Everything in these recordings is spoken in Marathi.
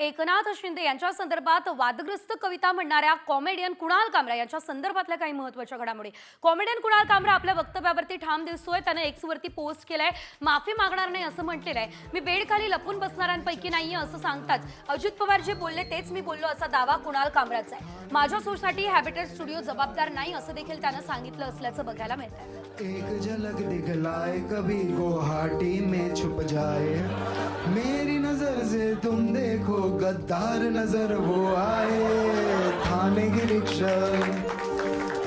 एकनाथ शिंदे यांच्या संदर्भात वादग्रस्त कविता म्हणणाऱ्या कॉमेडियन कुणाल कामरा यांच्या संदर्भातल्या काही महत्त्वाच्या घडामोडी। कॉमेडियन कुणाल कामरा आपल्या वक्तव्यावरती ठाम दिसतोय। त्याने एक्स वरती पोस्ट केलाय, माफी मागणार नाही असं म्हटलेलं आहे। मी बेडखाली लपून बसणाऱ्यांपैकी नाहीये असं सांगताच अजित पवार जे बोलले तेच मी बोललो असा दावा कुणाल कामराचा आहे। माझ्या सोसाठी हॅबिटेट स्टुडिओ जबाबदार नाही असं देखील त्याने सांगितलं असल्याचं बघायला मिळतंय। एक झलक दिखलाए कभी गुवाहाटी में छुप जाए, मेरी नजर से तुम देखो गद्दार नजर वो आए, थाने की रिक्शा,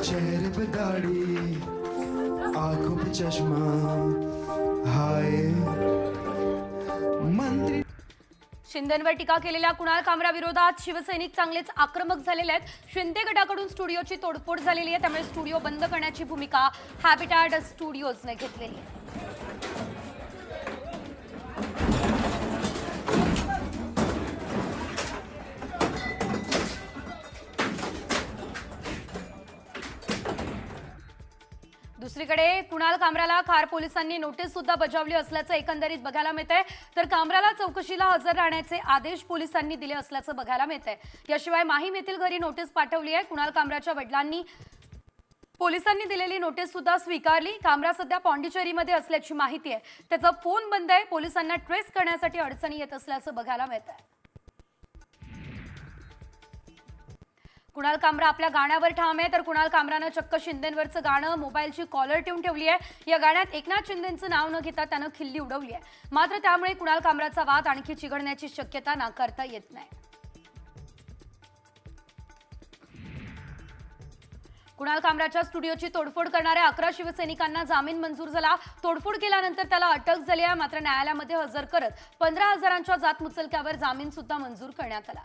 चेहरे पे दाढ़ी, आंखों पे चश्मा, हाय मंत्री। शिंदेंवर टीका केलेल्या कुणाल कामरा विरोधात शिवसैनिक चांगलेच आक्रमक झालेले आहेत। शिंदे गटाकडून स्टुडिओची तोडफोड झालेली आहे, त्यामुळे स्टुडिओ बंद करण्याची भूमिका हॅबिटॅट स्टुडिओजने घेतलेली आहे। दुसरीकडे कुणाल कामराला खार पोलिसांनी नोटीस सुद्धा बजावली असल्याचं एकंदरीत बघायला मिळतंय। तर कामराला चौकशीला हजर राहण्याचे आदेश पोलिसांनी दिले असल्याचं बघायला मिळतंय। याशिवाय माहीम येथील घरी नोटीस पाठवली आहे। कुणाल कामराच्या वडिलांनी पोलिसांनी दिलेली नोटीस सुद्धा स्वीकारली। कामरा सध्या पॉंडिचेरीमध्ये असल्याची माहिती आहे। त्याचा फोन बंद आहे। पोलिसांना ट्रेस करण्यासाठी अडचणी येत असल्याचं बघायला मिळतंय। कुणाल कामरा आपल्या गाण्यावर ठाम आहे, तर कुणाल कामरानं चक्क शिंदेंवरचं गाणं मोबाईलची कॉलर ट्यून ठेवली आहे। या गाण्यात एकनाथ शिंदेंचं नाव न घेता त्यानं खिल्ली उडवली आहे। मात्र त्यामुळे कुणाल कामराचा वाद आणखी चिघळण्याची शक्यता नाकारता येत नाही। कुणाल कामराच्या स्टुडिओची तोडफोड करणाऱ्या 11 शिवसैनिकांना जामीन मंजूर झाला। तोडफोड केल्यानंतर त्याला अटक झाली आहे। मात्र न्यायालयामध्ये हजर करत 15,000च्या जात मुचलक्यावर जामीन सुद्धा मंजूर करण्यात आला।